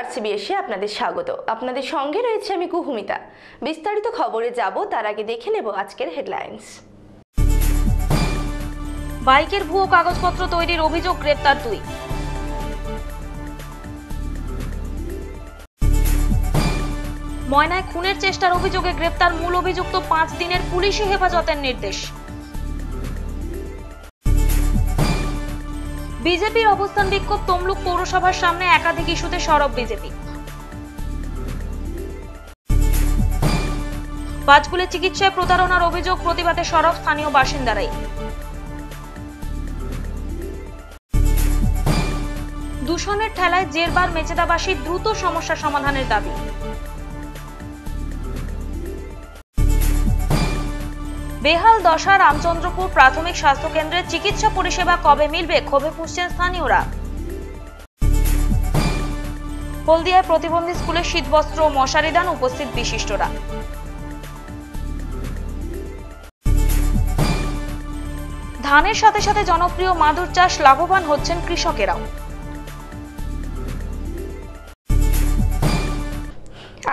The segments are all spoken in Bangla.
আরসিবিএসে আপনাদের স্বাগত। আপনাদের সঙ্গে রয়েছে আমি কুহুমিতা। বিস্তারিত খবরে যাব তার আগে দেখে নেব আজকের হেডলাইন্স। বাইকের ভুয়ো কাগজপত্র তৈরির অভিযোগ, গ্রেপ্তার 2। ময়নায় খুনের চেষ্টার অভিযোগে গ্রেপ্তার মূল অভিযুক্ত, 5 দিনের পুলিশি হেফাজতের নির্দেশ। বিজেপির অবস্থান বিক্ষোভ, তমলুক পৌরসভার সামনে একাধিক ইস্যুতে সরব বিজেপি। পাঁচকুলে চিকিৎসায় প্রতারণার অভিযোগ, প্রতিবাদে সরব স্থানীয় বাসিন্দারাই। দূষণের ঠেলায় জেরবার মেচেদাবাসীর, দ্রুত সমস্যা সমাধানের দাবি। বেহাল দশা রামচন্দ্রপুর প্রাথমিক স্বাস্থ্য কেন্দ্রের চিকিৎসা পরিষেবা কবে মিলবে, ক্ষোভে ফুঁসছেন স্থানীয়রা। হলদিয়ায় প্রতিবন্ধী স্কুলে শীতবস্ত্র ও মশারি দান, উপস্থিত বিশিষ্টরা। ধানের সাথে সাথে জনপ্রিয় মাদুর চাষ, লাভবান হচ্ছেন কৃষকেরাও।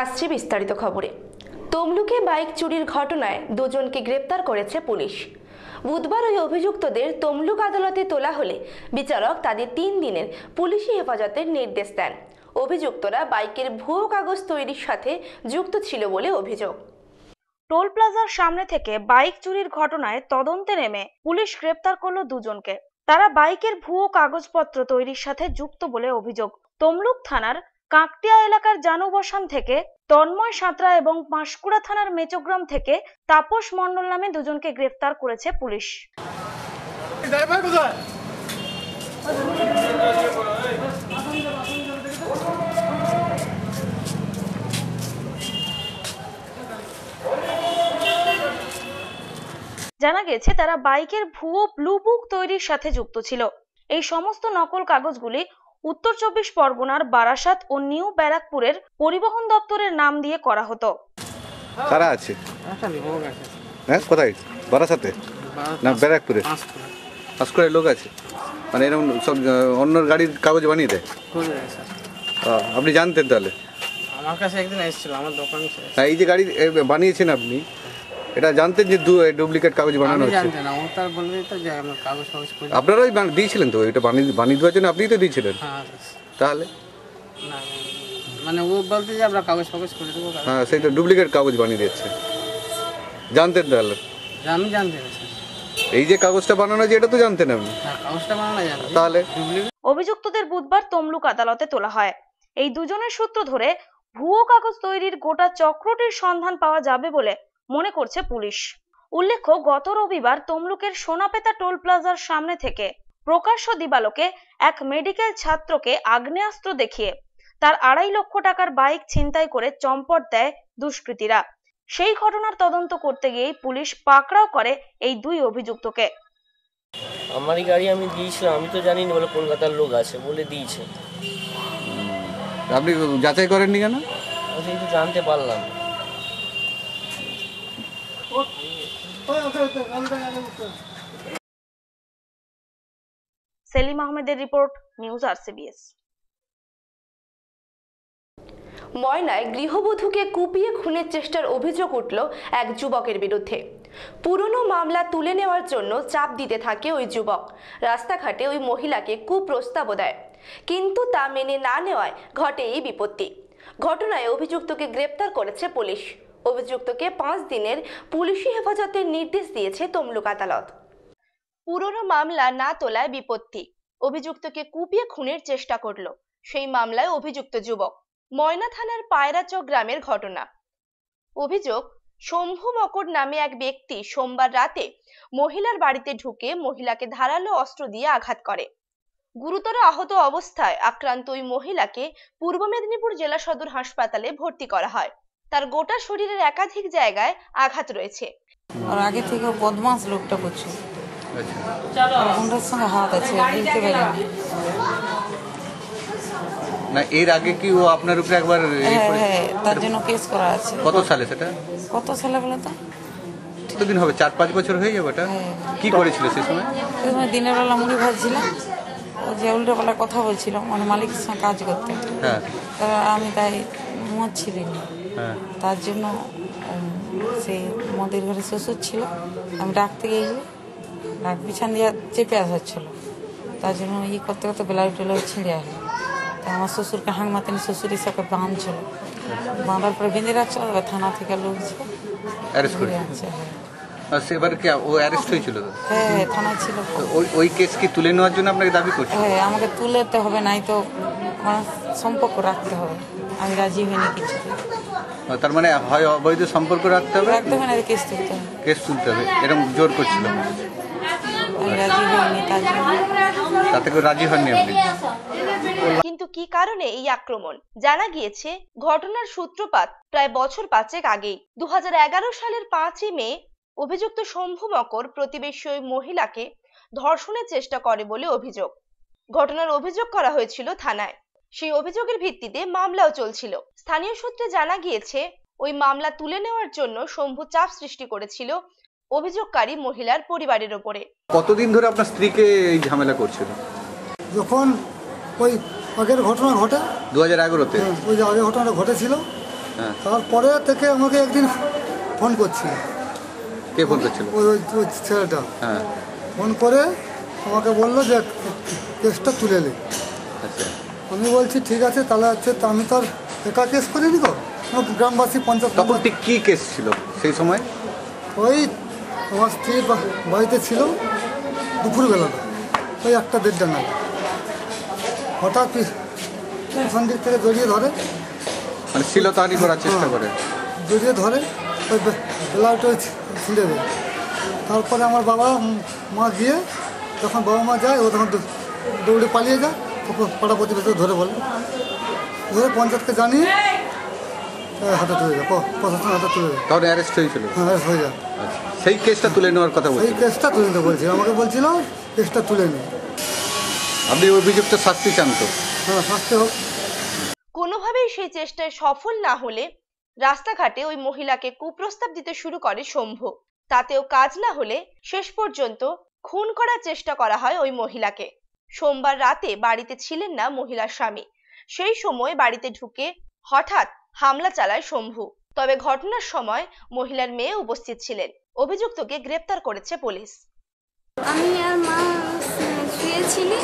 আসছে বিস্তারিত খবরে। তমলুকে বাইক চুরির ঘটনায় দুজনকে গ্রেপ্তার করেছে পুলিশ। বুধবার ওই অভিযুক্তদের তমলুক আদালতে তোলা হলে বিচারক তাদের 3 দিনের পুলিশি হেফাজতের নির্দেশ দেন। অভিযুক্তরা বাইকের ভুয়ো কাগজ তৈরির সাথে যুক্ত ছিল বলে অভিযোগ। টোল প্লাজার সামনে থেকে বাইক চুরির ঘটনায় তদন্তে নেমে পুলিশ গ্রেপ্তার করলো দুজনকে। তারা বাইকের ভুয়ো কাগজপত্র তৈরির সাথে যুক্ত বলে অভিযোগ। তমলুক থানার কাকটিয়া এলাকার জানুবসান থেকে তন্ময় সাঁতরা এবং পাঁশকুড়া থানার মেচোগ্রাম থেকে তাপস মণ্ডল নামে দুজনকে গ্রেফতার করেছে পুলিশ। জানা গেছে তারা বাইকের ভুয়ো ব্লু বুক তৈরির সাথে যুক্ত ছিল। এই সমস্ত নকল কাগজগুলি উত্তর 24 পরগনার বারাসাত ও নিউ ব্যারাকপুরের পরিবহন দপ্তরের নাম দিয়ে করা হতো। কারা আছে? হ্যাঁ, কোথায়? বারাসাতে না ব্যারাকপুরে? পাঁশকুড়ায় লোক আছে, মানে এরকম সব অন্য গাড়ির কাগজ বানিয়ে দেয়। আপনি জানতেন তাহলে? আমার কাছে একদিন এসেছিল আমার দোকানে। হ্যাঁ, এই যে গাড়ি বানিয়েছেন আপনি, এটা জানতেন যে ডুপ্লিকেট কাগজ বানানো হচ্ছে? জানতেন না, ও তার বলবে তো যে আমরা কাগজ করে। আপনারাই দিয়েছিলেন তো এটা বানিয়ে দেওয়ার জন্য? আপনিই তো দিয়েছিলেন। হ্যাঁ, তাহলে না মানে ও বলতে যে আমরা কাগজ করে দেবো। হ্যাঁ, সেই তো ডুপ্লিকেট কাগজ বানিয়ে দিচ্ছে। জানতেন তাহলে? আমি জানতেন না। এই যে কাগজটা বানানো আছে এটা তো জানতেন আপনি? হ্যাঁ, কাগজটা বানানো জানতেন। তাহলে অভিযুক্তদের বুধবার তমলুক আদালতে তোলা হয়। এই দুজনের সূত্র ধরে ভুয়ো কাগজ তৈরির গোটা চক্রটির সন্ধান পাওয়া যাবে বলে মনে করছে পুলিশ। উল্লেখ্য, গত রবিবার তমলুকের সোনাপেতা টোল প্লাজার সামনে থেকে প্রকাশ্য দিবালোকে এক মেডিকেল ছাত্রকে আগ্নেয়াস্ত্র দেখিয়ে তার 2.5 লক্ষ টাকার বাইক ছিনতাই করে চম্পট দেয় দুষ্কৃতীরা। সেই ঘটনার তদন্ত করতে গিয়ে পুলিশ পাকড়াও করে এই 2 অভিযুক্তকে। আমারই গাড়ি আমি দিয়েছিলাম, আমি তো জানি না, বলে কলকাতার লোক আছে বলে দিয়েছে। আপনি যাচাই করেননি কেন? আমি তো জানতে পারলাম। সেলিম আহমেদের রিপোর্ট, নিউজ আরসিবিএস। ময়নায় গৃহবধূকে কুপিয়ে খুনের চেষ্টার অভিযোগ উঠল এক যুবকের বিরুদ্ধে। পুরনো মামলা তুলে নেওয়ার জন্য চাপ দিতে থাকে ওই যুবক। রাস্তাঘাটে ওই মহিলাকে কুপ্রস্তাবও দেয়, কিন্তু তা মেনে না নেওয়ায় ঘটে এই বিপত্তি। ঘটনায় অভিযুক্তকে গ্রেপ্তার করেছে পুলিশ। অভিযুক্তকে 5 দিনের পুলিশি হেফাজতের নির্দেশ দিয়েছে তমলুক আদালত। পুরনো মামলা না তোলায় বিপত্তি, অভিযুক্তকে কুপিয়ে খুনের চেষ্টা করল সেই মামলায় অভিযুক্ত যুবক। ময়না থানার পায়রাচক গ্রামের ঘটনা। অভিযোগ, শম্ভু মকর নামে এক ব্যক্তি সোমবার রাতে মহিলার বাড়িতে ঢুকে মহিলাকে ধারালো অস্ত্র দিয়ে আঘাত করে। গুরুতর আহত অবস্থায় আক্রান্ত ওই মহিলাকে পূর্ব মেদিনীপুর জেলা সদর হাসপাতালে ভর্তি করা হয়। তার গোটা শরীরের একাধিক জায়গায় আঘাত রয়েছে। আর আগে থেকে বদমাস লোকটা করছে, সঙ্গে হাত আছে, বুঝতে পারিনি। না, এর আগে কি ও আপনার উপরে একবার? হ্যাঁ, তার জন্য কেস করা আছে। কত সালে সেটা? কত সালে বলে তো? কতদিন হবে? 4-5 বছর হয়ে যাবে। ওটা কি করেছিল সে সময়? দিনের বেলা মুড়ি ভাজছিলাম, ও ও যে উল্টোপাল্টা কথা বলছিল মানে মালিকের সঙ্গে কাজ করতে, হ্যাঁ তো আমি তাই মদ ছিলিনি, হ্যাঁ তার জন্য সেই মদের ঘরে শ্বশুর ছিল, আমি ডাকতে গেছি, ডাক পিছন দিয়ে চেপে আসাচ্ছিল, তার জন্য করতে করতে বেলায় টেলায় ছিঁড়ে আসলো। তাই আমার শ্বশুরকে হাং মাতেনি, শ্বশুর হিসাবে বাঁধছিল, বাঁধার পরে বেঁধে রাখছিল, এবার থানা থেকে লোক অ্যারেস্ট করে আনছে। আর সেবার কি ও অ্যারেস্ট হয়েছিল তো? হ্যাঁ থানায় ছিল। তো ওই কেস কি তুলে নেওয়ার জন্য আপনাকে দাবি করছে? হ্যাঁ আমাকে তুলতে হবে, নাই তো আমার সম্পর্ক রাখতে হবে, আমি রাজি হইনি কিছু, তার মানে হয় অবৈধ সম্পর্ক রাখতে হবে, রাখতে হবে না কেস তুলতে হবে, কেস তুলতে হবে, এরকম জোর করছিল, আমি রাজি হইনি, তার জন্য তাতে করে রাজি হননি আপনি? কিন্তু কি কারণে এই আক্রমণ? জানা গিয়েছে ঘটনার সূত্রপাত প্রায় বছর 5 আগেই। 2011 সালের 5ই মে অভিযুক্ত শম্ভু মকর প্রতিবেশী ওই মহিলাকে ধর্ষণের চেষ্টা করে বলে অভিযোগ। ঘটনার অভিযোগ করা হয়েছিল থানায়, সেই অভিযোগের ভিত্তিতে মামলাও চলছিল। স্থানীয় সূত্রে জানা গিয়েছে ওই মামলা তুলে নেওয়ার জন্য শম্ভু চাপ সৃষ্টি করেছিল অভিযোগকারী মহিলার পরিবারের ওপরে। কতদিন ধরে আপনার স্ত্রীকে এই ঝামেলা করছিল? যখন ওই আগের ঘটনা ঘটে 2011-তে? ওই যে আগের ঘটনাটা ঘটেছিল, হ্যাঁ। তারপরে থেকে আমাকে একদিন ফোন করছিল। কে ফোন করছিল? ওই ছেলেটা হ্যাঁ ফোন করে আমাকে বললো যে কেসটা তুলে নে। আচ্ছা, আমি বলছি ঠিক আছে, তাহলে হচ্ছে তো আমি তো আর একা কেস করিনি গো, গ্রামবাসী পঞ্চায়েত। তখন ঠিক কী কেস ছিল সেই সময়? ওই আমার স্ত্রীর বাড়িতে ছিল দুপুরবেলাটা, ওই 1-1:30 নাগাদ হঠাৎ পিছন দিক থেকে জড়িয়ে ধরে, মানে শ্লীলতাহানি করার চেষ্টা করে? জড়িয়ে ধরে ওই ব্লাউজটা ছিঁড়ে দেয়। তারপরে আমার বাবা মা গিয়ে, যখন বাবা মা যায় ও তখন দৌড়ে পালিয়ে যায়, পাড়া প্রতিবেশী ধরে বলে, ধরে পঞ্চায়েতকে জানিয়ে হাতে তুলে যায়, প্রশাসন হাতে তুলে যায়। তখন অ্যারেস্ট হয়েছিল? হ্যাঁ হয়ে যায়। আচ্ছা, সেই কেসটা তুলে নেওয়ার কথা এই বলছি। কেসটা তুলে নিতে বলছিল, আমাকে বলছিল কেসটা তুলে নিই। আপনি অভিযুক্ত শাস্তি চান তো? হ্যাঁ শাস্তি হোক। কোনোভাবেই সেই চেষ্টায় সফল না হলে রাস্তাঘাটে ওই মহিলাকে কুপ্রস্তাব দিতে শুরু করে শম্ভু। তাতেও কাজ না হলে শেষ পর্যন্ত খুন করার চেষ্টা করা হয় ওই মহিলাকে। সোমবার রাতে বাড়িতে ছিলেন না মহিলার স্বামী, সেই সময় বাড়িতে ঢুকে হঠাৎ হামলা চালায় শম্ভু। তবে ঘটনার সময় মহিলার মেয়ে উপস্থিত ছিলেন। অভিযুক্তকে গ্রেপ্তার করেছে পুলিশ। আমি আর মা শুয়েছিলি,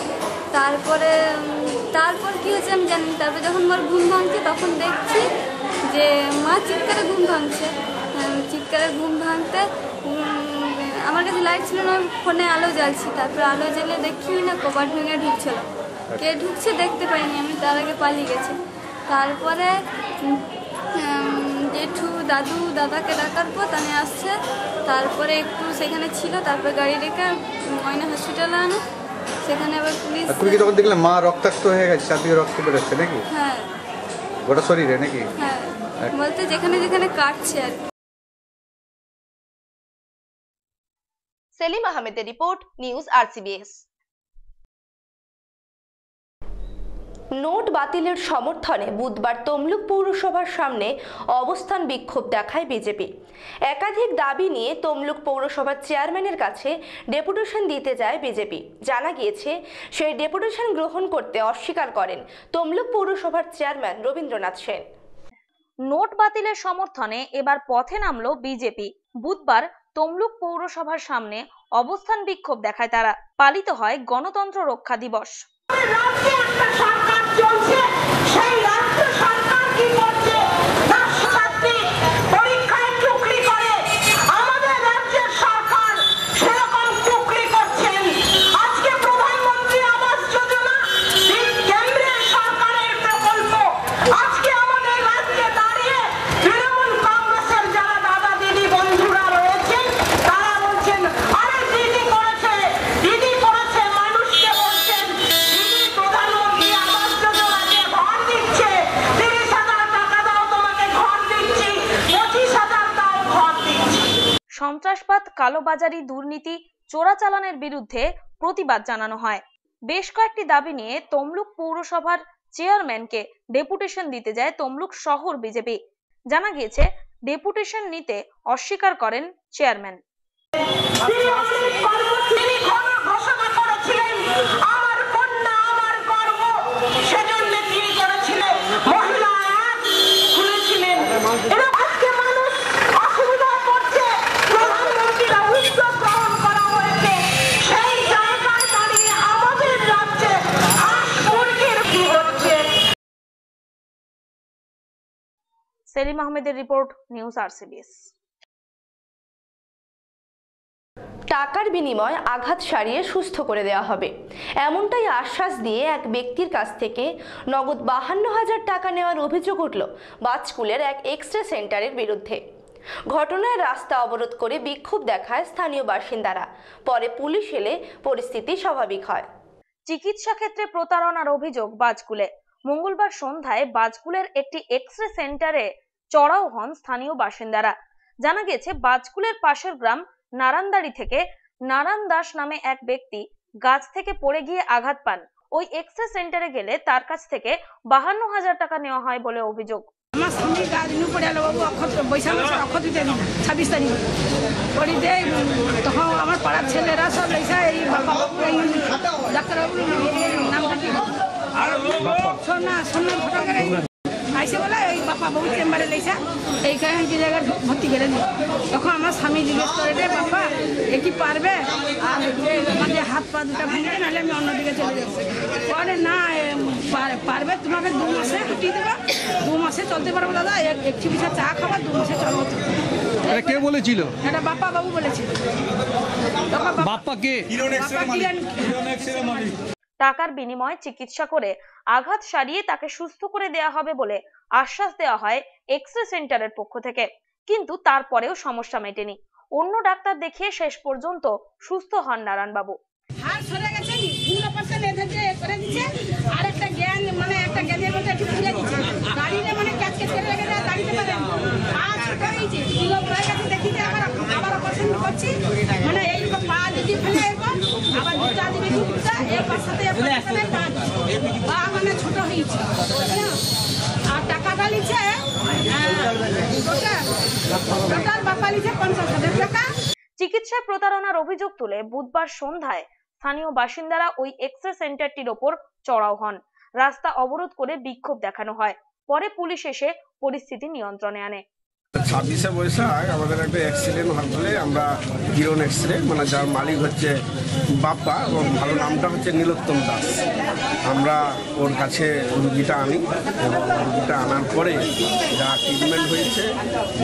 তারপর কি হয়েছে আমি জানি। তারপর যখন আমার ঘুম ভাঙছে তখন দেখছি যে মা চিৎকারে ঘুম ভাঙছে। চিৎকারে ঘুম ভাঙতে আমার কাছে লাইট ছিল না, ফোনে আলো জ্বালছি। তারপর আলো জ্বালে দেখি না কবাট ভেঙে ঢুকছিল, কে ঢুকছে দেখতে পাইনি আমি, তার আগে পালিয়ে গেছে। তারপরে জেঠু দাদাকে ডাকার পর তানে আসছে, তারপরে একটু সেখানে ছিল, তারপরে গাড়ি রেখে ময়না হসপিটালে আনো, সেখানে আবার পুলিশ। তুমি কি তখন দেখলে মা রক্তাক্ত হয়ে গেছে, চারদিকে রক্ত বেরোচ্ছে নাকি? হ্যাঁ গোটা শরীরে নাকি? হ্যাঁ, বলতে যেখানে যেখানে কাটছে আর কি। সেলিম আহমেদের রিপোর্ট, নিউজ RCBS। নোট বাতিলের সমর্থনে বুধবার তমলুক পৌরসভার সামনে অবস্থান বিক্ষোভ দেখায় বিজেপি। একাধিক দাবি নিয়ে তমলুক পৌরসভার চেয়ারম্যানের কাছে ডেপুটেশন দিতে যায় বিজেপি। জানা গিয়েছে সেই ডেপুটেশন গ্রহণ করতে অস্বীকার করেন তমলুক পৌরসভার চেয়ারম্যান রবীন্দ্রনাথ সেন। নোট বাতিলের সমর্থনে এবার পথে নামলো বিজেপি। বুধবার তমলুক পৌরসভার সামনে অবস্থান বিক্ষোভ দেখায় তারা। পালিত হয় গণতন্ত্র রক্ষা দিবস। সন্ত্রাসবাদ, কালোবাজারি, দুর্নীতি, চোরাচালানের বিরুদ্ধে প্রতিবাদ জানানো হয়। বেশ কয়েকটি দাবি নিয়ে তমলুক পৌরসভার চেয়ারম্যানকে ডেপুটেশন দিতে যায় তমলুক শহর বিজেপি। জানা গিয়েছে ডেপুটেশন নিতে অস্বীকার করেন চেয়ারম্যান। ঘোষণা করেছিলেন আমার কন্যা সেলিম আহমেদের রিপোর্ট, নিউজ আরসিবিএস। টাকার বিনিময়ে আঘাত সারিয়ে সুস্থ করে দেওয়া হবে, এমনটাই আশ্বাস দিয়ে এক ব্যক্তির কাছ থেকে নগদ 52,000 টাকা নেওয়ার অভিযোগ উঠল বাজকুলের এক এক্স-রে সেন্টারের বিরুদ্ধে। ঘটনায় রাস্তা অবরোধ করে বিক্ষোভ দেখায় স্থানীয় বাসিন্দারা। পরে পুলিশ এলে পরিস্থিতি স্বাভাবিক হয়। চিকিৎসা ক্ষেত্রে প্রতারণার অভিযোগ বাজকুলে। মঙ্গলবার সন্ধ্যায় বাজকুলের একটি এক্স-রে সেন্টারে চড়াও হন স্থানীয় বাসিন্দারা। জানা গেছে, বাজকুলের পাশের গ্রাম নারান্দারি থেকে নারায়ণ দাস নামে এক ব্যক্তি গাছ থেকে পড়ে গিয়ে আঘাত পান। ওই এক্স-রে সেন্টারে গেলে তার কাছ থেকে 52,000 টাকা নেওয়া হয় বলে অভিযোগ। আমার স্বামী গাছ নিয়ে পড়ে গেল বাবু, বৈশাখ মাসে অক্ষত দিতে 26 তারিখ পড়ি দেয়। তখন আমার পাড়ার ছেলেরা সব লেসা এই ডাক্তারবাবুর নামটা কি সোনা ঘটকের আইসে বলে এই বাপা বাবু চেম্বারে লেসা এইখানে কি জায়গায় ভর্তি করে দিই। তখন আমার স্বামী জিজ্ঞেস করে রে বাপা এ কি পারবে, আর আমাদের হাত পা দুটা ভেঙে নাহলে আমি অন্যদিকে চলে যাবো। পরে না পারবে, তোমাকে 2 মাসে ছুটি দেবো, 2 মাসে চলতে পারবো দাদা, এক চিকিৎসা চা খাবার 2 মাসে চলবো। কে বলেছিল? এটা বাপ্পা বাবু বলেছিল। বাপ্পা কে? টাকার বিনিময়ে চিকিৎসা করে আঘাত সারিয়ে তাকে সুস্থ করে দেয়া হবে বলে আশ্বাস দেওয়া হয় এক্স-রে সেন্টারের পক্ষ থেকে। কিন্তু তারপরেও সমস্যা মেটেনি। অন্য ডাক্তার দেখিয়ে শেষ পর্যন্ত সুস্থ হন নারায়ণবাবু। হাত সরে গেছে, 2% এধারে করে দিচ্ছে, আর একটা জ্ঞান মানে একটা জ্ঞানের মধ্যে একটু খুলে দিচ্ছে, গাড়িতে মানে ক্যাচকেট করে রেখে দেয়, দাঁড়িতে পারেন। পা ছোট হয়েছে, কিলো পড়ে গেছে, দেখিতে আবার অপারেশন করছি, মানে এইরকম পা যদি ফেলে এরকম আবার জুতা দিবে, জুতা এর সাথে পা মানে ছোট হয়েছে। আর টাকাটা লিখছে টোটাল বাপা লিখছে 50,000 টাকা। চিকিৎসায় প্রতারণার অভিযোগ তুলে বুধবার সন্ধ্যায় স্থানীয় বাসিন্দারা ওই এক্স-রে সেন্টারটির ওপর চড়াও হন। রাস্তা অবরোধ করে বিক্ষোভ দেখানো হয়। পরে পুলিশ এসে পরিস্থিতি নিয়ন্ত্রণে আনে। 26শে বৈশাখ আমাদের একটা অ্যাক্সিডেন্ট হওয়ার ফলে আমরা কিরণ এক্স-রে, মানে যার মালিক হচ্ছে বাপ্পা এবং ভালো নামটা হচ্ছে নীলোত্তম দাস, আমরা ওর কাছে রুগীটা আনি এবং রুগীটা আনার পরে যা ট্রিটমেন্ট হয়েছে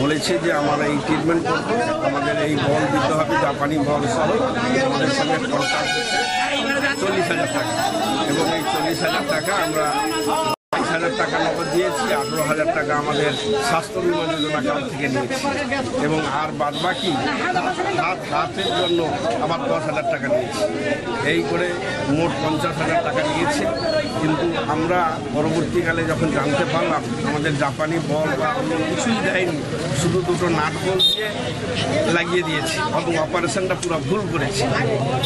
বলেছে যে আমরা এই ট্রিটমেন্ট করবো, আমাদের এই বল দিতে হবে, জাপানি বল সহ আমাদের সঙ্গে কন্ট্যাক্ট হচ্ছে 40,000 টাকা এবং এই 40,000 টাকা আমরা 22,000 টাকা নগদ দিয়েছি, 18,000 টাকা আমাদের স্বাস্থ্য বীমা যোজনা কার্ড থেকে নিয়েছি এবং আর বাদ বাকি হাতের জন্য আবার 10,000 টাকা নিয়েছি। এই করে মোট 50,000 টাকা নিয়েছে। কিন্তু আমরা পরবর্তীকালে যখন জানতে পারলাম আমাদের জাপানি বল বা অন্য কিছুই দেয়নি, শুধু 2টো নাট বল দিয়ে লাগিয়ে দিয়েছি এবং অপারেশনটা পুরো ভুল করেছি।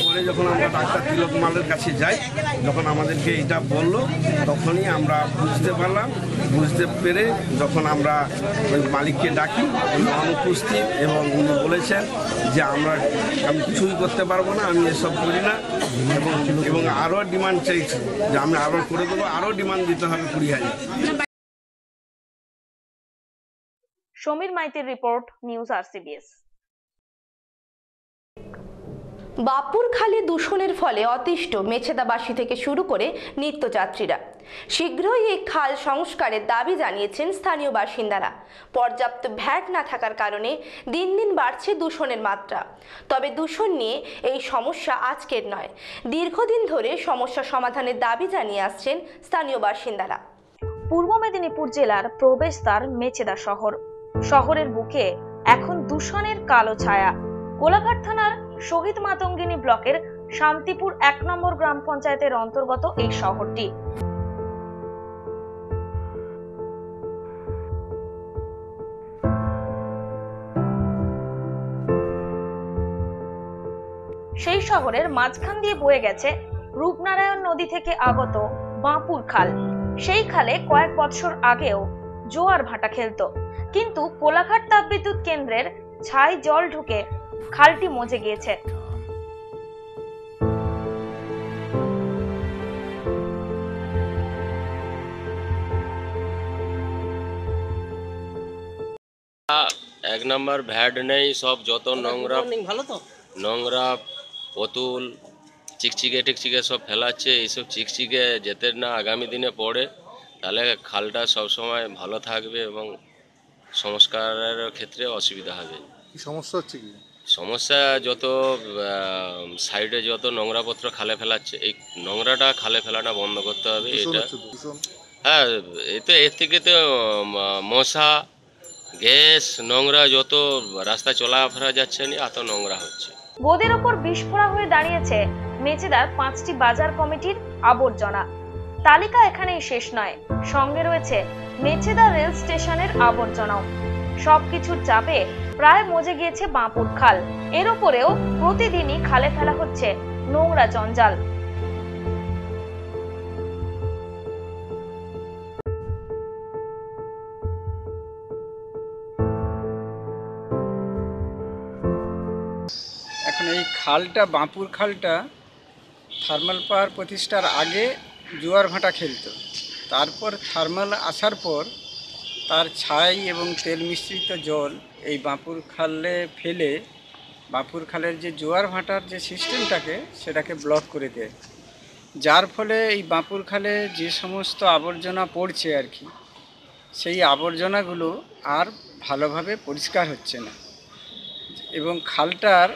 পরে যখন আমরা ডাক্তার তিলক মালের কাছে যাই, যখন আমাদেরকে এটা বললো, তখনই আমরা বুঝতে পারলাম। বুঝতে পেরে যখন আমরা ওই মালিককে ডাকি, উনি অনুপস্থিত এবং উনি বলেছেন যে আমি কিছুই করতে পারবো না, আমি এসব করি না এবং আরও ডিমান্ড চাইছি যে আমি আরও করে দেবো, আরও ডিমান্ড দিতে হবে 20,000। সমীর মাইতির রিপোর্ট, নিউজ আরসিবিএস। বাপুরখালী দূষণের ফলে অতিষ্ঠ মেছেদাবাসী থেকে শুরু করে নিত্যযাত্রীরা। শীঘ্রই এই খাল সংস্কারের দাবি জানিয়েছেন স্থানীয় বাসিন্দারা। পর্যাপ্ত ভ্যাট না থাকার কারণে দিন দিন বাড়ছে দূষণের মাত্রা। তবে দূষণ নিয়ে এই সমস্যা আজকের নয়, দীর্ঘদিন ধরে সমস্যা সমাধানের দাবি জানিয়ে আসছেন স্থানীয় বাসিন্দারা। পূর্ব মেদিনীপুর জেলার প্রবেশদ্বার মেছেদা শহর। শহরের বুকে এখন দূষণের কালো ছায়া। কোলাঘাট থানার শহীদ মাতঙ্গিনী ব্লকের শান্তিপুর 1 নম্বর গ্রাম পঞ্চায়েতের অন্তর্গত এই শহরটি। সেই শহরের মাঝখান দিয়ে বয়ে গেছে রূপনারায়ণ নদী থেকে আগত বাঁপুর খাল। সেই খালে কয়েক বছর আগেও জোয়ার ভাটা খেলত, কিন্তু কোলাঘাট তাপবিদ্যুৎ কেন্দ্রের ছাই জল ঢুকে খালটি মজে গিয়েছে। এক নাম্বার ভ্যাট নেই, সব যত নোংরা পতুল চিকচিকে টিকচিকে সব ফেলাচ্ছে। এইসব চিকচিকে যেতে না আগামী দিনে পড়ে, তাহলে খালটা সবসময় ভালো থাকবে এবং সংস্কারের ক্ষেত্রে অসুবিধা হবে। কি সমস্যা হচ্ছে কি? সমস্যা যত সাইডে যত নোংরাপত্র খালে ফেলাচ্ছে, এই নোংরাটা খালে ফেলাটা বন্ধ করতে হবে। এটা হ্যাঁ, এর থেকে তো মশা, গ্যাস, নোংরা যত রাস্তা চলাফেরা যাচ্ছে না, এত নোংরা হচ্ছে। বোদের ওপর বিস্ফোরা হয়ে দাঁড়িয়েছে মেচেদার 5টি বাজার কমিটির আবর্জনা। তালিকা এখানেই শেষ নয়, সঙ্গে রয়েছে মেচেদা রেল স্টেশনের আবর্জনাও। সবকিছুর চাপে প্রায় মজে গিয়েছে বাঁপুর খাল। এর উপরেও প্রতিদিনই খালে ফেলা হচ্ছে নোংরা জঞ্জাল। এখন এই খালটা, বাঁপুর খালটা থার্মাল পাওয়ার প্রতিষ্ঠার আগে জোয়ার ভাটা খেলতো। তারপর থার্মাল আসার পর তার ছাই এবং তেল মিশ্রিত জল এই বাঁপুর খালে ফেলে বাঁপুর খালের যে জোয়ার ভাটার যে সিস্টেমটাকে সেটাকে ব্লক করে দেয়, যার ফলে এই বাঁপুর খালে যে সমস্ত আবর্জনা পড়ছে আর কি, সেই আবর্জনাগুলো আর ভালোভাবে পরিষ্কার হচ্ছে না এবং খালটার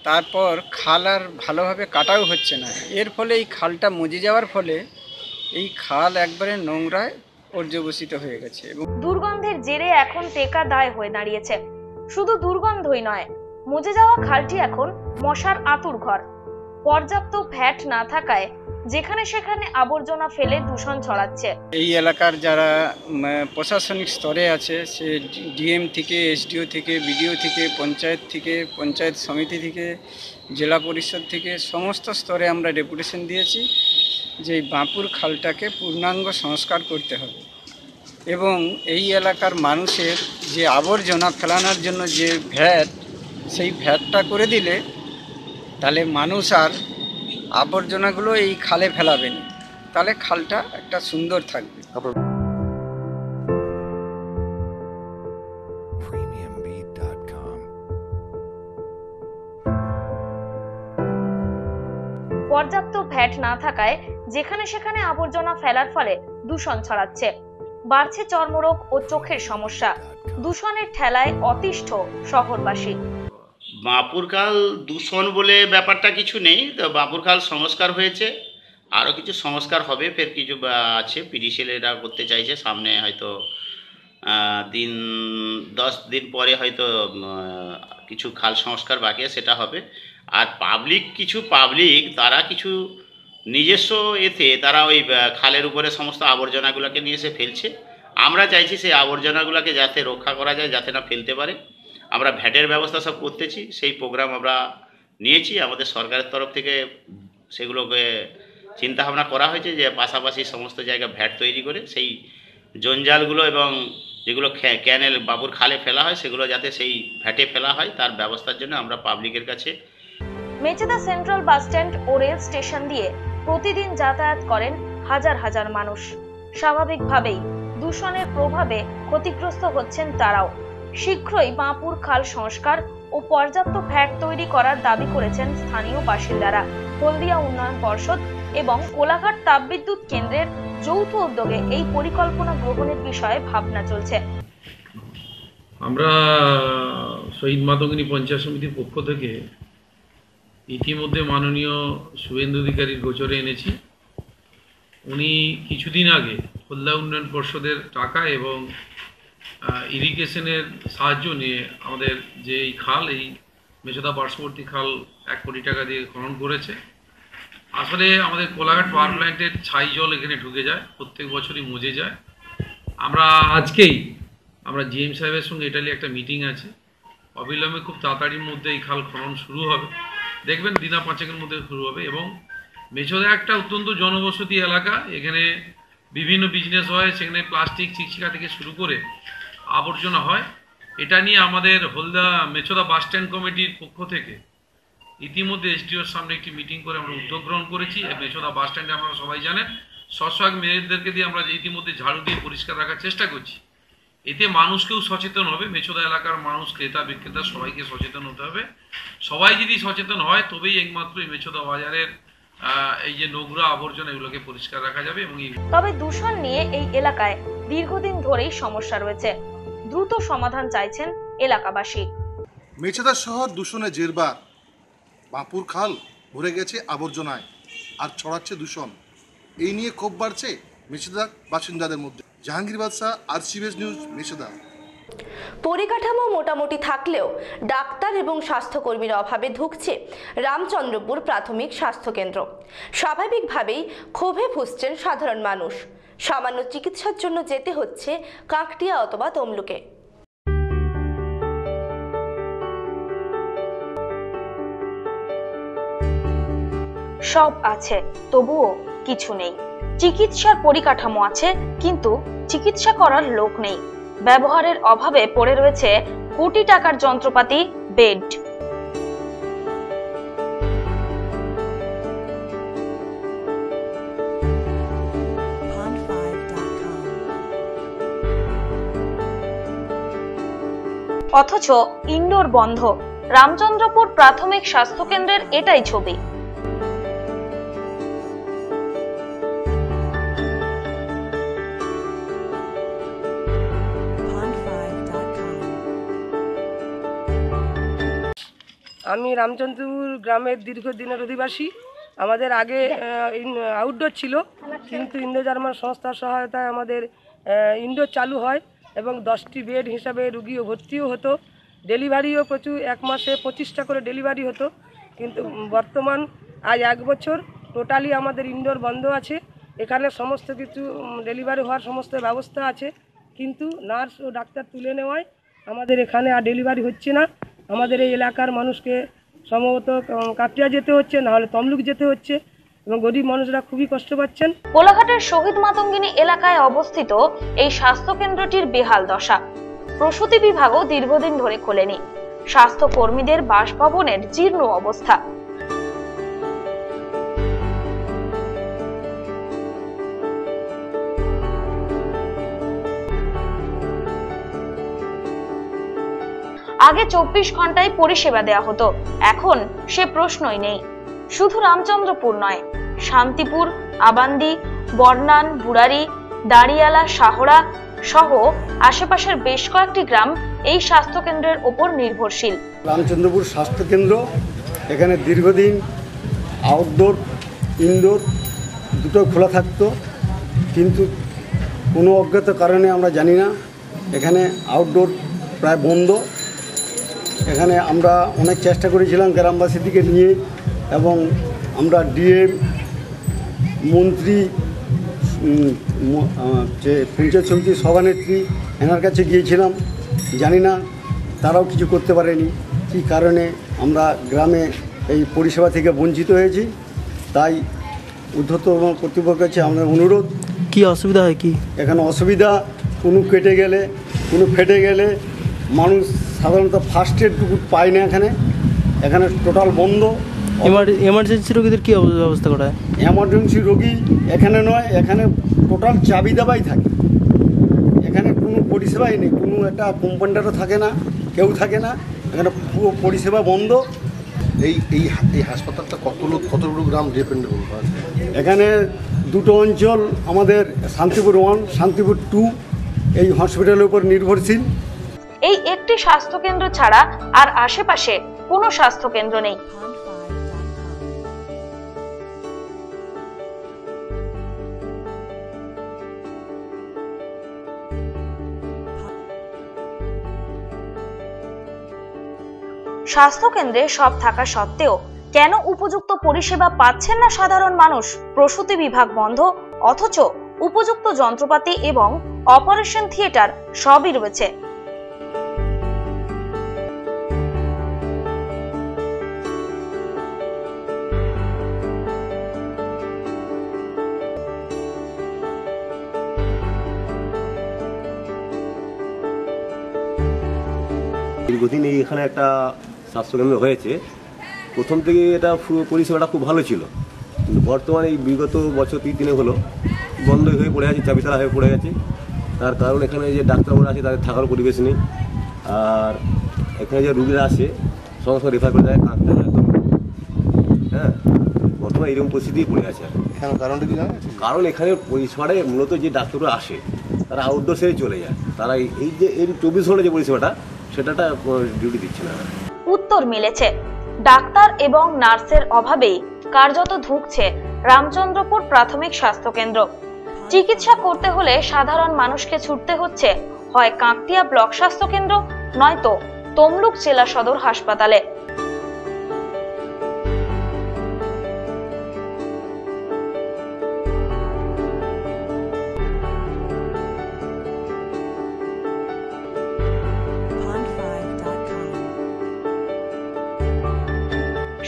তারপর খাল আর ভালোভাবে কাটাও হচ্ছে না। এর ফলে এই খালটা মজে যাওয়ার ফলে এই খাল একবারে নোংরায় পর্যবসিত হয়ে গেছে এবং দুর্গন্ধের জেরে এখন টেকা দায় হয়ে দাঁড়িয়েছে। শুধু দুর্গন্ধই নয়, মজে যাওয়া খালটি এখন মশার আতুর ঘর। পর্যাপ্ত ভ্যাট না থাকায় যেখানে সেখানে আবর্জনা ফেলে দূষণ ছড়াচ্ছে। এই এলাকার যারা প্রশাসনিক স্তরে আছে, সে ডিএম থেকে, এসডিও থেকে, বিডিও থেকে, পঞ্চায়েত সমিতি থেকে, জেলা পরিষদ থেকে, সমস্ত স্তরে আমরা ডেপুটেশন দিয়েছি যে এই বাঁপুর খালটাকে পূর্ণাঙ্গ সংস্কার করতে হবে এবং এই এলাকার মানুষের যে আবর্জনা ফেলানোর জন্য যে ভ্যাট, সেই ভ্যাটটা করে দিলে তাহলে মানুষ আর আবর্জনাগুলো এই খালে ফেলাবেন, তাহলে খালটা একটা সুন্দর থাকবে। পর্যাপ্ত ভ্যাট না থাকায় যেখানে সেখানে আবর্জনা ফেলার ফলে দূষণ ছড়াচ্ছে। বাড়ছে চর্মরোগ ও চোখের সমস্যা। দূষণের ঠেলায় অতিষ্ঠ শহরবাসী। বাঁপুর খাল দূষণ বলে ব্যাপারটা কিছু নেই, তো বাঁপুর খাল সংস্কার হয়েছে, আরও কিছু সংস্কার হবে, ফের কিছু আছে পিডিসিএলরা করতে চাইছে। সামনে হয়তো 10 দিন পরে হয়তো কিছু খাল সংস্কার বাকি আছে, সেটা হবে। আর পাবলিক তারা কিছু নিজস্ব এতে তারা ওই খালের উপরে সমস্ত আবর্জনাগুলোকে নিয়ে এসে ফেলছে। আমরা চাইছি সেই আবর্জনাগুলোকে যাতে রক্ষা করা যায়, যাতে না ফেলতে পারে। আমরা ভ্যাটের ব্যবস্থা সব করতেছি, সেই প্রোগ্রাম আমরা নিয়েছি। আমাদের সরকারের তরফ থেকে সেগুলোকে চিন্তাভাবনা করা হয়েছে যে পাশাপাশি সমস্ত জায়গায় ভ্যাট তৈরি করে সেই জঞ্জালগুলো এবং যেগুলো ক্যানেল বাবুর খালে ফেলা হয় সেগুলো যাতে সেই ভ্যাটে ফেলা হয়, তার ব্যবস্থার জন্য আমরা পাবলিকের কাছে। মেচেদা সেন্ট্রাল বাস স্ট্যান্ড ও রেল স্টেশন দিয়ে প্রতিদিন যাতায়াত করেন হাজার হাজার মানুষ। স্বাভাবিকভাবেই দূষণের প্রভাবে ক্ষতিগ্রস্ত হচ্ছেন তারাও। শীঘ্রই বাঁপুর খাল সংস্কার ও পর্যাপ্ত ভ্যাট তৈরি করার দাবি করেছেন স্থানীয় বাসিন্দারা। হলদিয়া উন্নয়ন পর্ষদ এবং কোলাঘাট তাপবিদ্যুৎ কেন্দ্রের যৌথ উদ্যোগে এই পরিকল্পনা গ্রহণের বিষয়ে ভাবনা চলছে। আমরা শহীদ মাতঙ্গিনী পঞ্চায়েত সমিতির পক্ষ থেকে ইতিমধ্যে মাননীয় শুভেন্দু অধিকারীর গোচরে এনেছি। উনি কিছুদিন আগে হলদিয়া উন্নয়ন পর্ষদের টাকা এবং ইরিগেশনের সাহায্য নিয়ে আমাদের যে এই খাল, এই মেচেদা পার্শ্ববর্তী খাল 1 কোটি টাকা দিয়ে খনন করেছে। আসলে আমাদের কোলাঘাট পাওয়ার প্ল্যান্টের ছাই জল এখানে ঢুকে যায়, প্রত্যেক বছরই মজে যায়। আজকেই আমরা জিএম সাহেবের সঙ্গে এটা নিয়ে একটা মিটিং আছে, অবিলম্বে খুব তাড়াতাড়ির মধ্যে এই খাল খনন শুরু হবে, দেখবেন দিনা 5 মধ্যে শুরু হবে। এবং মেচেদা একটা অত্যন্ত জনবসতি এলাকা, এখানে বিভিন্ন বিজনেস হয়, সেখানে প্লাস্টিক চিকচিকা থেকে শুরু করে আবর্জনা হয়। এটা নিয়ে আমাদের হলদিয়া মেচেদা বাস স্ট্যান্ড কমিটির পক্ষ থেকে ইতিমধ্যে এসডিওর সামনে একটি মিটিং করে আমরা উদ্যোগ গ্রহণ করেছি। মেচেদা বাস স্ট্যান্ডে আপনারা সবাই জানেন, স্বচ্ছাগ মেয়েদেরকে দিয়ে আমরা ইতিমধ্যে ঝাড়ু দিয়ে পরিষ্কার রাখার চেষ্টা করছি। এতে মানুষকেও সচেতন হবে, মেচেদা এলাকার মানুষ, ক্রেতা বিক্রেতা সবাইকে সচেতন হতে হবে। সবাই যদি সচেতন হয় তবেই একমাত্র এই মেচেদা বাজারের এই যে নোংরা আবর্জনা এগুলোকে পরিষ্কার রাখা যাবে। এবং তবে দূষণ নিয়ে এই এলাকায় দীর্ঘদিন ধরেই সমস্যা রয়েছে। দ্রুত সমাধান চাইছেন এলাকাবাসী। মেছেদা শহর দূষণে জেরবার, বাঁপুর খাল ভরে গেছে আবর্জনায় আর ছড়াচ্ছে দূষণ। এই নিয়ে ক্ষোভ বাড়ছে মেছেদার বাসিন্দাদের মধ্যে। জাহাঙ্গীর বাদশাহ, RCBS নিউজ, মেছেদা। পরিকাঠামো মোটামুটি থাকলেও ডাক্তার এবং স্বাস্থ্যকর্মীর অভাবে ধুঁকছে রামচন্দ্রপুর প্রাথমিক স্বাস্থ্যকেন্দ্র। স্বাভাবিকভাবেই ক্ষোভে ফুঁসছেন সাধারণ মানুষ। সামান্য চিকিৎসার জন্য যেতে হচ্ছে কাকটিয়া অথবা তমলুকে। সব আছে, তবুও কিছু নেই। চিকিৎসার পরিকাঠামো আছে, কিন্তু চিকিৎসা করার লোক নেই। ব্যবহারের অভাবে পড়ে রয়েছে কোটি টাকার যন্ত্রপাতি, বেড। অথচ ইনডোর বন্ধ। রামচন্দ্রপুর প্রাথমিক স্বাস্থ্যকেন্দ্রের এটাই ছবি। আমি রামচন্দ্রপুর গ্রামের দীর্ঘদিনের অধিবাসী। আমাদের আগে আউটডোর ছিল, কিন্তু ইন্দো জার্মান সংস্থার সহায়তায় আমাদের ইনডোর চালু হয় এবং 10টি বেড হিসাবে রুগীও ভর্তিও হতো। ডেলিভারিও প্রচুর, এক মাসে 25টা করে ডেলিভারি হতো। কিন্তু বর্তমান আজ 1 বছর টোটালি আমাদের ইনডোর বন্ধ আছে। এখানে সমস্ত কিছু ডেলিভারি হওয়ার সমস্ত ব্যবস্থা আছে, কিন্তু নার্স ও ডাক্তার তুলে নেওয়ায় আমাদের এখানে আর ডেলিভারি হচ্ছে না। আমাদের এই এলাকার মানুষকে সম্ভবত কাকটিয়া যেতে হচ্ছে, নাহলে তমলুক যেতে হচ্ছে, এবং গরিব মানুষরা খুবই কষ্ট পাচ্ছেন। কোলাঘাটের শহীদ মাতঙ্গিনী এলাকায় অবস্থিত এই স্বাস্থ্য কেন্দ্রটির বেহাল দশা। প্রসূতি বিভাগও দীর্ঘদিন ধরে খোলেনি। স্বাস্থ্য কর্মীদের বাসভবনের জীর্ণ অবস্থা। আগে 24 ঘন্টায় পরিষেবা দেওয়া হতো, এখন সে প্রশ্নই নেই। শুধু রামচন্দ্রপুর নয়, শান্তিপুর, আবান্দি, বর্নান, বুড়ারি, দাঁড়িয়ালা, শাহরা সহ আশেপাশের বেশ কয়েকটি গ্রাম এই স্বাস্থ্য কেন্দ্রের ওপর নির্ভরশীল। রামচন্দ্রপুর স্বাস্থ্য কেন্দ্র, এখানে দীর্ঘদিন আউটডোর ইনডোর দুটো খোলা থাকতো, কিন্তু কোনো অজ্ঞাত কারণে আমরা জানি না এখানে আউটডোর প্রায় বন্ধ। এখানে আমরা অনেক চেষ্টা করেছিলাম গ্রামবাসীদিকে নিয়ে, এবং আমরা ডিএম, মন্ত্রী, যে পঞ্চায়েত সমিতির সভানেত্রী, এনার কাছে গিয়েছিলাম। জানি না তারাও কিছু করতে পারেনি। কী কারণে আমরা গ্রামে এই পরিষেবা থেকে বঞ্চিত হয়েছি, তাই ঊর্ধ্বতন কর্তৃপক্ষের কাছে আমাদের অনুরোধ। কি অসুবিধা হয়? কি এখানে অসুবিধা, কোনো কেটে গেলে, কোনো ফেটে গেলে মানুষ সাধারণত ফার্স্ট এডটুকু পায় না। এখানে টোটাল বন্ধ। এমার্জেন্সি রোগীদের কী ব্যবস্থা করা হয়? এমার্জেন্সি রোগী এখানে নয়, এখানে টোটাল চাবি দাবাই থাকে। এখানে কোনো পরিষেবাই নেই, কোনো একটা কম্পাউন্ডারও থাকে না, কেউ থাকে না। এখানে পুরো পরিষেবা বন্ধ। এই এই এই হাসপাতালটা কতগুলো গ্রাম ডিপেন্ডেবল? এখানে দুটো অঞ্চল আমাদের, শান্তিপুর 1, শান্তিপুর 2 এই হসপিটালের উপর নির্ভরশীল। এই একটি স্বাস্থ্য কেন্দ্র ছাড়া আর আশেপাশে কোনো স্বাস্থ্য কেন্দ্র নেই। স্বাস্থ্য কেন্দ্রে সব থাকা সত্ত্বেও কেন উপযুক্ত পরিষেবা পাচ্ছেন না সাধারণ মানুষ? প্রসূতি বিভাগ বন্ধ, অথচ উপযুক্ত যন্ত্রপাতি এবং অপারেশন থিয়েটার সবই রয়েছে। দীর্ঘদিন এখানে একটা স্বাস্থ্যকেন্দ্র হয়েছে। প্রথম থেকে এটা পরিষেবাটা খুব ভালো ছিল, কিন্তু বর্তমানে এই বিগত বছর 3 হলো বন্ধ হয়ে পড়ে আছে, চাবিতালা হয়ে পড়ে গেছে। তার কারণ এখানে যে ডাক্তারবাবুরা আছে তাদের থাকার পরিবেশ নেই, আর এখানে যে রুগীরা আসে সমস্ত রেফার করে যায় কাঁদতে হয়। হ্যাঁ, বর্তমানে এরকম পরিস্থিতি পড়ে আছে। কারণটা কি জানেন? কারণ এখানে পরিষেবাটা মূলত যে ডাক্তাররা আসে তারা আউটডোর সেরে চলে যায়। তারা এই যে এর 24 ঘন্টা যে পরিষেবাটা সেটা ডিউটি দিচ্ছে না। উত্তর মিলেছে, ডাক্তার এবং নার্সের অভাবেই কার্যত ধুঁকছে রামচন্দ্রপুর প্রাথমিক স্বাস্থ্য কেন্দ্র। চিকিৎসা করতে হলে সাধারণ মানুষকে ছুটতে হচ্ছে হয় কাঁকটিয়া ব্লক স্বাস্থ্য কেন্দ্র, নয়তো তমলুক জেলা সদর হাসপাতালে।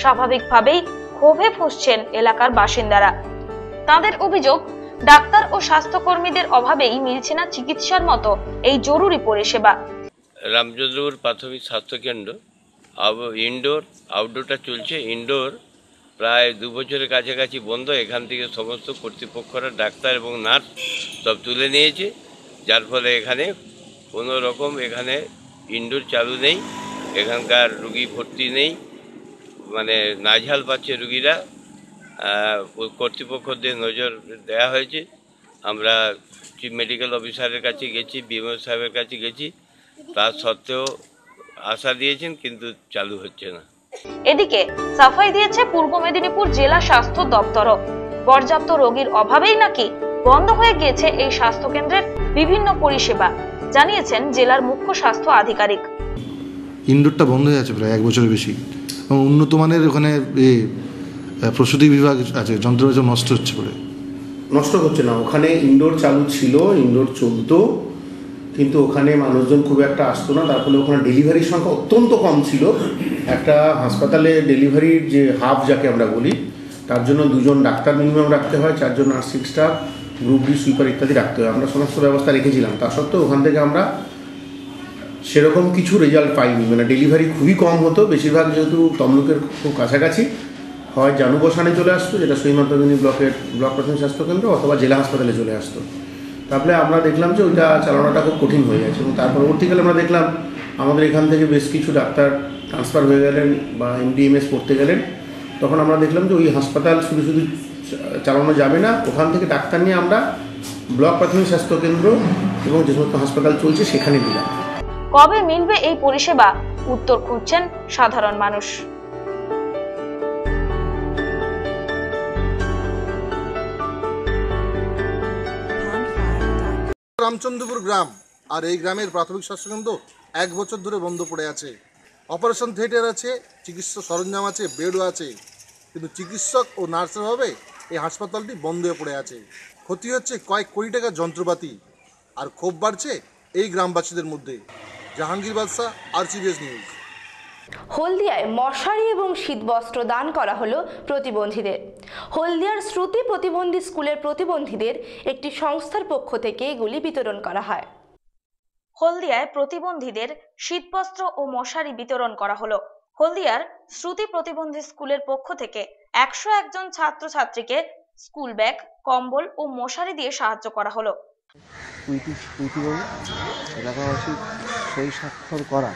স্বাভাবিকভাবেই ক্ষোভে ফুঁসছেন এলাকার বাসিন্দারা। তাদের অভিযোগ, ডাক্তার ও স্বাস্থ্যকর্মীদের অভাবেই মিলছে না চিকিৎসার মতো এই জরুরি পরিষেবা। রামচন্দ্রপুর প্রাথমিক স্বাস্থ্য কেন্দ্র ইনডোর আউটডোরটা চলছে। ইনডোর প্রায় 2 বছরের কাছাকাছি বন্ধ। এখান থেকে সমস্ত কর্তৃপক্ষরা ডাক্তার এবং নার্স সব তুলে নিয়েছে, যার ফলে এখানে কোনো রকম এখানে ইনডোর চালু নেই। এখানকার রুগী ভর্তি নেই, মানে নাজেহাল পাচ্ছে রুগীরা। কর্তৃপক্ষদের নজর দেওয়া হয়েছে। আমরা চিফ মেডিকেল অফিসারের কাছে গেছি, বিএমও সাহেবের কাছে গেছি, তার সত্ত্বেও আশা দিয়েছেন কিন্তু চালু হচ্ছে না। এদিকে সাফাই দিয়েছে পূর্ব মেদিনীপুর জেলা স্বাস্থ্য দপ্তরও। পর্যাপ্ত রোগীর অভাবেই নাকি বন্ধ হয়ে গিয়েছে এই স্বাস্থ্য কেন্দ্রের বিভিন্ন পরিষেবা, জানিয়েছেন জেলার মুখ্য স্বাস্থ্য আধিকারিক। ইনডোরটা বন্ধ হয়ে আছে প্রায় 1 বছরের বেশি, এবং উন্নত মানের ওখানে প্রসূতি বিভাগ আছে, যন্ত্রপাতি নষ্ট হচ্ছে বলে। নষ্ট হচ্ছে না, ওখানে ইনডোর চালু ছিল, ইনডোর চলতো, কিন্তু ওখানে মানুষজন খুব একটা আসতো না। তার ফলে ওখানে ডেলিভারির সংখ্যা অত্যন্ত কম ছিল। একটা হাসপাতালে ডেলিভারির যে হাব যাকে আমরা বলি, তার জন্য 2 জন ডাক্তার মিনিমাম রাখতে হয়, 4 জন nursing staff, group D sweeper ইত্যাদি রাখতে হয়। আমরা সমস্ত ব্যবস্থা রেখেছিলাম, তা সত্ত্বেও ওখান থেকে আমরা সেরকম কিছু রেজাল্ট পাইনি। মানে ডেলিভারি খুবই কম হতো। বেশিরভাগ যেহেতু তমলুকের খুব কাছাকাছি, হয় জানু বসানে চলে আসতো, যেটা সীমান্তবিনী ব্লকের ব্লক প্রাথমিক স্বাস্থ্যকেন্দ্র, অথবা জেলা হাসপাতালে চলে আসতো। তারপরে আমরা দেখলাম যে ওইটা চালানোটা খুব কঠিন হয়ে গেছে, এবং তার পরবর্তীকালে আমরা দেখলাম আমাদের এখান থেকে বেশ কিছু ডাক্তার ট্রান্সফার হয়ে গেলেন বা এমডিএমএস পড়তে গেলেন। তখন আমরা দেখলাম যে ওই হাসপাতাল শুধু শুধু চালানো যাবে না, ওখান থেকে ডাক্তার নিয়ে আমরা ব্লক প্রাথমিক স্বাস্থ্যকেন্দ্র এবং যে সমস্ত হাসপাতাল চলছে সেখানে দিলাম। কবে মিলবে এই পরিষেবা, উত্তর খুঁজছেন সাধারণ মানুষ। রামচন্দ্রপুর গ্রাম, আর এই গ্রামের প্রাথমিক স্বাস্থ্যকেন্দ্র 1 বছর ধরে বন্ধ পড়ে আছে। অপারেশন থিয়েটার আছে, চিকিৎসা সরঞ্জাম আছে, বেডও আছে, কিন্তু চিকিৎসক ও নার্সের অভাবে এই হাসপাতালটি বন্ধ হয়ে পড়ে আছে। ক্ষতি হচ্ছে কয়েক কোটি টাকার যন্ত্রপাতি, আর ক্ষোভ বাড়ছে এই গ্রামবাসীদের মধ্যে। জাহাঙ্গীর বাদশা, RCBS নিউজ। হলদিয়ায় মশারি এবং শীতবস্ত্র দান করা হলো প্রতিবন্ধীদের। হলদিয়ার শ্রুতি প্রতিবন্ধী স্কুলের প্রতিবন্ধীদের একটি সংস্থার পক্ষ থেকে এগুলি বিতরণ করা হয়। হলদিয়ায় প্রতিবন্ধীদের শীতবস্ত্র ও মশারি বিতরণ করা হলো। হলদিয়ার শ্রুতি প্রতিবন্ধী স্কুলের পক্ষ থেকে 101 জন ছাত্রছাত্রীকে স্কুল ব্যাগ, কম্বল ও মশারি দিয়ে সাহায্য করা হলো। এলাকাবাসী সই স্বাক্ষর করা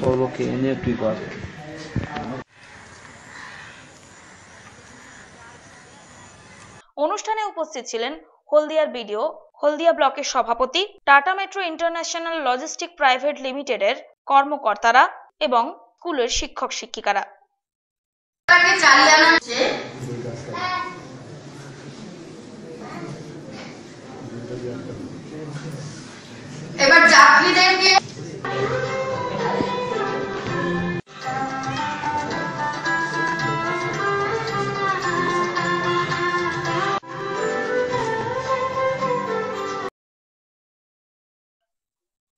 সর্বকে এনে একটি কর। অনুষ্ঠানে উপস্থিত ছিলেন হলদিয়ার বিডিও, হলদিয়া ব্লকের সভাপতি, tata metro international logistic private লিমিটেডের কর্মকর্তারা এবং স্কুলের শিক্ষক শিক্ষিকারা। এবার যাত্রীদেরকে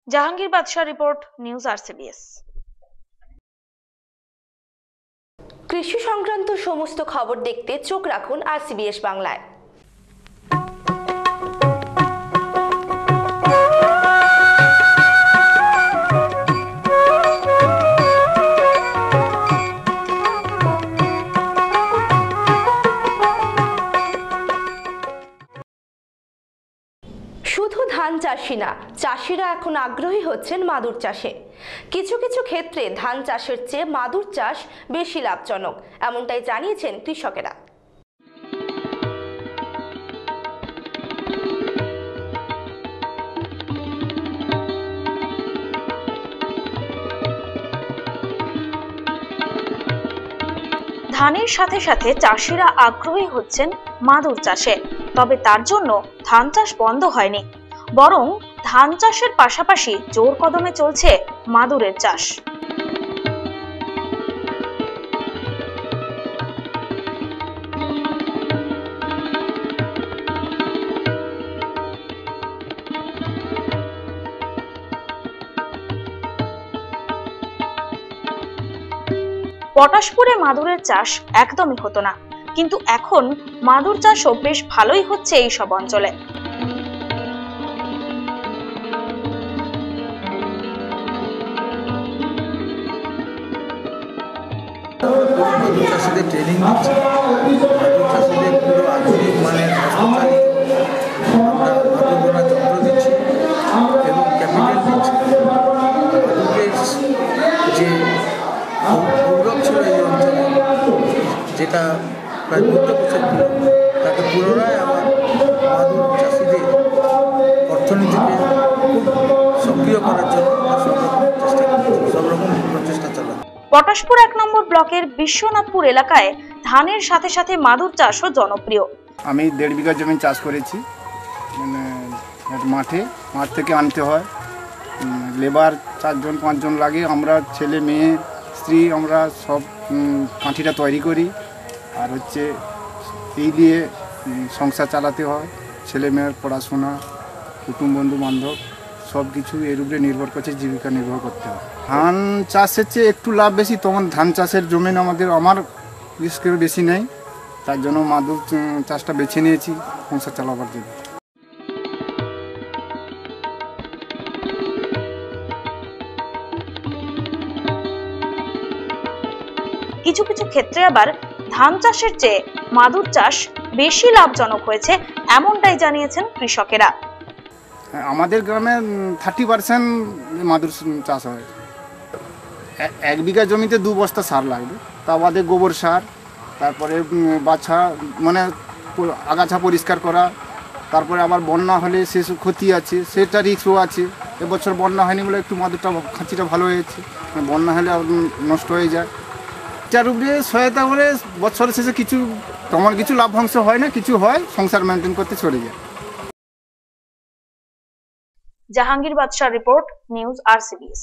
জাহাঙ্গীর বাদশা রিপোর্ট, নিউজ RCBS। কৃষি সংক্রান্ত সমস্ত খবর দেখতে চোখ রাখুন RCBS বাংলায়। শুধু ধান চাষি না, চাষিরা এখন আগ্রহী হচ্ছেন মাদুর চাষে। কিছু কিছু ক্ষেত্রে ধান চাষের চেয়ে মাদুর চাষ বেশি লাভজনক, এমনটাই জানিয়েছেন কৃষকেরা। ধানের সাথে সাথে চাষিরা আগ্রহী হচ্ছেন মাদুর চাষে। তবে তার জন্য ধান চাষ বন্ধ হয়নি, বরং ধান চাষের পাশাপাশি জোর কদমে চলছে মাদুরের চাষ। পটাশপুরে মাদুরের চাষ একদমই হতো না, কিন্তু এখন মাদুর চাষও বেশ ভালোই হচ্ছে এই সব অঞ্চলে। মাদুর চাষিদের ট্রেনিং দিচ্ছে, মাদুর চাষিদের পুরো আধুনিক মানের আমরা মাদুর বোনা যন্ত্র দিচ্ছি এবং ক্যাপিটাল দিচ্ছি। মাদুরের যে গৌরব ছিল এই অঞ্চলে, যেটা প্রায় 50 বছর ছিল, তাকে পুনরায় আবার মাদুর চাষিদের অর্থনীতিকে খুব সক্রিয় করার জন্য সব রকম প্রচেষ্টা চালানো। পটাশপুর 1 নম্বর ব্লকের বিশ্বনাথপুর এলাকায় ধানের সাথে সাথে মাদুর চাষও জনপ্রিয়। আমি 1.5 বিঘা জমি চাষ করেছি। মানে মাঠ থেকে আনতে হয়, লেবার 4-5 জন লাগে। আমরা ছেলে মেয়ে স্ত্রী আমরা সব কাঠিটা তৈরি করি, আর হচ্ছে এই দিয়ে সংসার চালাতে হয়। ছেলে মেয়ের পড়াশোনা, কুটুম বন্ধু বান্ধব সব কিছু এর উপরে নির্ভর করছে, জীবিকা নির্ভর করতে হয়। ধান চাষের চেয়ে একটু লাভ বেশি, তখন ধান চাষের জমি আমার বিশেষ করে বেশি নেই, তার জন্য মাদুর চাষটা বেছে নিয়েছি সংসার চালাবার জন্য। কিছু কিছু ক্ষেত্রে আবার ধান চাষের চেয়ে মাদুর চাষ বেশি লাভজনক হয়েছে, এমনটাই জানিয়েছেন কৃষকেরা। আমাদের গ্রামে 30% মাদুর চাষ হয়। 1 বিঘা জমিতে 2 বস্তা সার লাগবে, তা বাদে গোবর সার, তারপরে বাছা মানে আগাছা পরিষ্কার করা, তারপরে আবার বন্যা হলে সে ক্ষতি আছে, সেটা রিস্কও আছে। এবছর বন্যা হয়নি বলে একটু মাদুরটা খাঁচিটা ভালো হয়েছে, বন্যা হলে নষ্ট হয়ে যায়। যার উপরে সহায়তা করে বছরের শেষে কিছু তেমন কিছু লাভ্যাংশ হয় না, কিছু হয়, সংসার মেনটেন করতে চলে যায়। জাহাঙ্গীর বাদশাহ রিপোর্ট, নিউজ RCBS।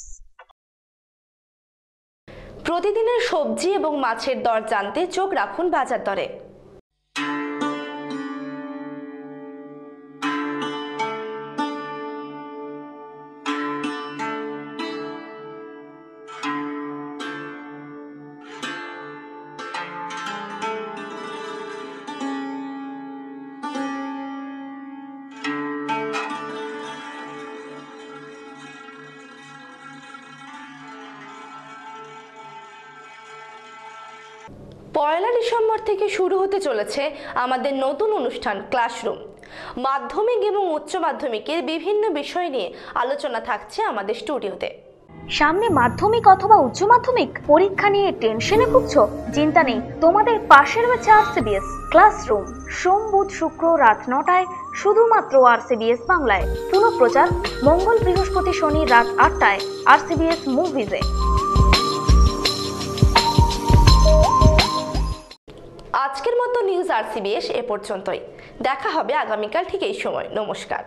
প্রতিদিনের সবজি এবং মাছের দর জানতে চোখ রাখুন বাজার দরে। পয়লা ডিসেম্বর থেকে শুরু হতে চলেছে আমাদের নতুন অনুষ্ঠান ক্লাসরুম। মাধ্যমিক এবং উচ্চ মাধ্যমিকের বিভিন্ন বিষয় নিয়ে আলোচনা থাকছে আমাদের স্টুডিওতে। সামনে মাধ্যমিক অথবা উচ্চ মাধ্যমিক পরীক্ষা নিয়ে টেনশনে ভুগছো? চিন্তা নেই, তোমাদের পাশের রয়েছে RCBS ক্লাসরুম। সোম, বুধ, শুক্র রাত 9টায় শুধুমাত্র RCBS বাংলায়। পুনঃপ্রচার মঙ্গল, বৃহস্পতি, শনি রাত 8টায় RCBS মুভিজে। আজকের মতো নিউজ RCBS এ পর্যন্তই। দেখা হবে আগামীকাল ঠিক এই সময়। নমস্কার।